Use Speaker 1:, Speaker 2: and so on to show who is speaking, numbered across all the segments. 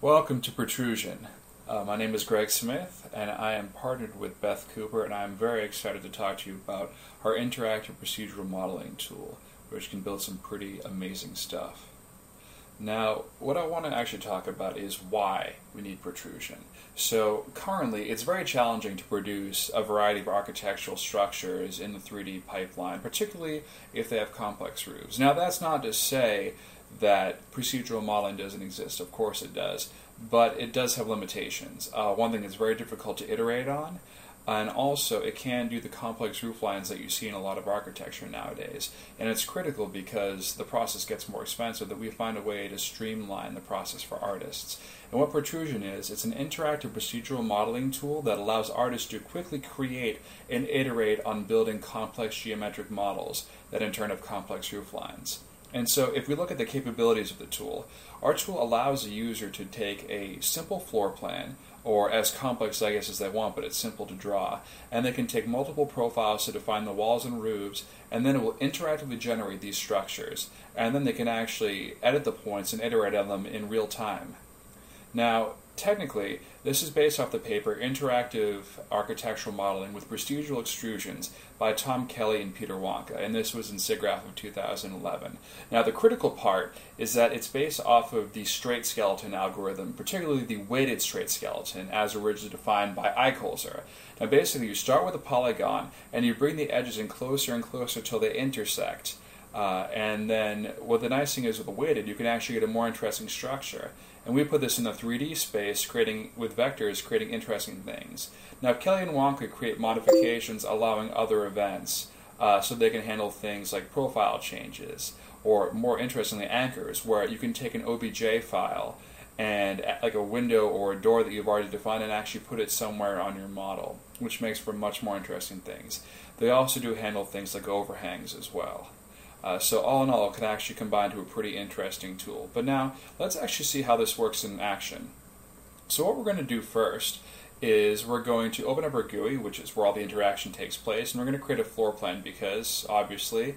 Speaker 1: Welcome to Pro-Trusion. My name is Greg Smith, and I am partnered with Beth Cooper, and I'm very excited to talk to you about our interactive procedural modeling tool, which can build some pretty amazing stuff. Now, what I want to actually talk about is why we need protrusion. So currently, it's very challenging to produce a variety of architectural structures in the 3D pipeline, particularly if they have complex roofs. Now, that's not to say that procedural modeling doesn't exist. Of course it does, but it does have limitations. One thing that's very difficult to iterate on, and also it can do the complex roof lines that you see in a lot of architecture nowadays. And it's critical because the process gets more expensive that we find a way to streamline the process for artists. And what Pro-Trusion is, it's an interactive procedural modeling tool that allows artists to quickly create and iterate on building complex geometric models that in turn have complex roof lines. And so if we look at the capabilities of the tool, our tool allows the user to take a simple floor plan, or as complex I guess as they want, but it's simple to draw, and they can take multiple profiles to define the walls and roofs, and then it will interactively generate these structures, and then they can actually edit the points and iterate on them in real time. Now, technically, this is based off the paper Interactive Architectural Modeling with Procedural Extrusions by Tom Kelly and Peter Wonka, and this was in SIGGRAPH of 2011. Now, the critical part is that it's based off of the straight skeleton algorithm, particularly the weighted straight skeleton, as originally defined by Eicholzer. Now, basically, you start with a polygon, and you bring the edges in closer and closer till they intersect. And then what the nice thing is with the weighted, you can actually get a more interesting structure. And we put this in the 3D space, creating with vectors, creating interesting things. Now, Kelly and Wonka create modifications allowing other events, so they can handle things like profile changes, or more interestingly, anchors, where you can take an OBJ file and like a window or a door that you've already defined and actually put it somewhere on your model, which makes for much more interesting things. They also do handle things like overhangs as well. So all in all, it can actually combine to a pretty interesting tool. But now, let's actually see how this works in action. So what we're going to do first is we're going to open up our GUI, which is where all the interaction takes place, and we're going to create a floor plan because, obviously,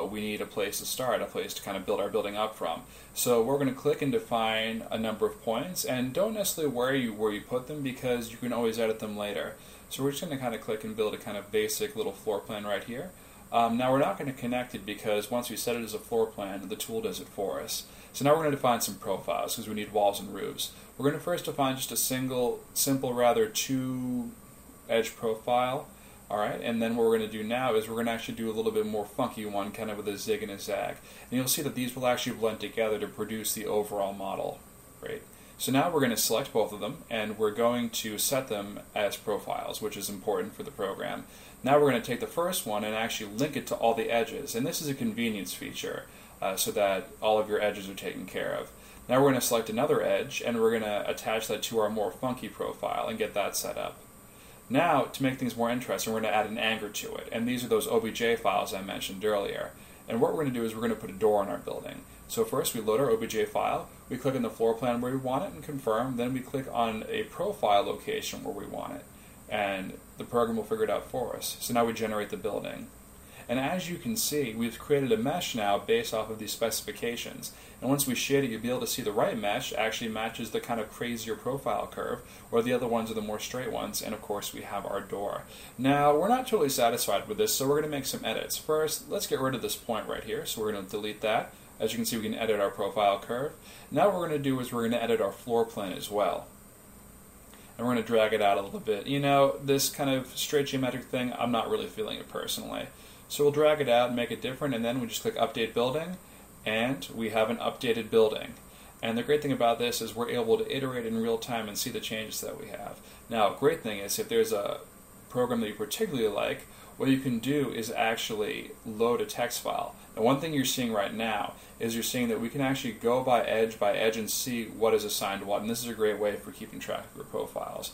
Speaker 1: we need a place to start, a place to kind of build our building up from. So we're going to click and define a number of points, and don't necessarily worry where you put them because you can always edit them later. So we're just going to kind of click and build a kind of basic little floor plan right here. Now we're not going to connect it because once we set it as a floor plan, the tool does it for us. So now we're going to define some profiles because we need walls and roofs. We're going to first define just a simple rather two-edge profile. Alright, and then what we're going to do now is we're going to actually do a little bit more funky one, kind of with a zig and a zag. And you'll see that these will actually blend together to produce the overall model. Great. So now we're going to select both of them, and we're going to set them as profiles, which is important for the program. Now we're going to take the first one and actually link it to all the edges, and this is a convenience feature, so that all of your edges are taken care of. Now we're going to select another edge, and we're going to attach that to our more funky profile and get that set up. Now, to make things more interesting, we're going to add an anchor to it, and these are those OBJ files I mentioned earlier. And what we're going to do is we're going to put a door in our building. So first we load our OBJ file, we click on the floor plan where we want it and confirm, then we click on a profile location where we want it, and the program will figure it out for us. So now we generate the building. And as you can see, we've created a mesh now based off of these specifications. And once we shade it, you'll be able to see the right mesh actually matches the kind of crazier profile curve, or the other ones are the more straight ones, and of course we have our door. Now, we're not totally satisfied with this, so we're going to make some edits. First, let's get rid of this point right here, so we're going to delete that. As you can see, we can edit our profile curve. Now what we're going to do is we're going to edit our floor plan as well. And we're going to drag it out a little bit. You know, this kind of straight geometric thing, I'm not really feeling it personally. So we'll drag it out and make it different, and then we just click Update Building, and we have an updated building. And the great thing about this is we're able to iterate in real time and see the changes that we have. Now, great thing is if there's a program that you particularly like, what you can do is actually load a text file. Now, one thing you're seeing right now is you're seeing that we can actually go by edge and see what is assigned to what, and this is a great way for keeping track of your profiles.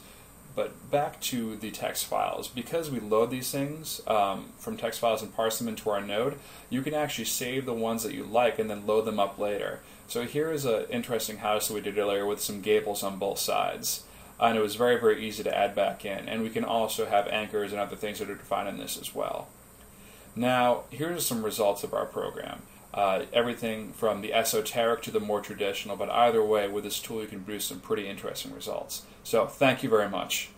Speaker 1: But back to the text files, because we load these things from text files and parse them into our node, you can actually save the ones that you like and then load them up later. So here is an interesting house that we did earlier with some gables on both sides. And it was very, very easy to add back in. And we can also have anchors and other things that are defined in this as well. Now, here are some results of our program. everything from the esoteric to the more traditional, but either way, with this tool you can produce some pretty interesting results. So thank you very much.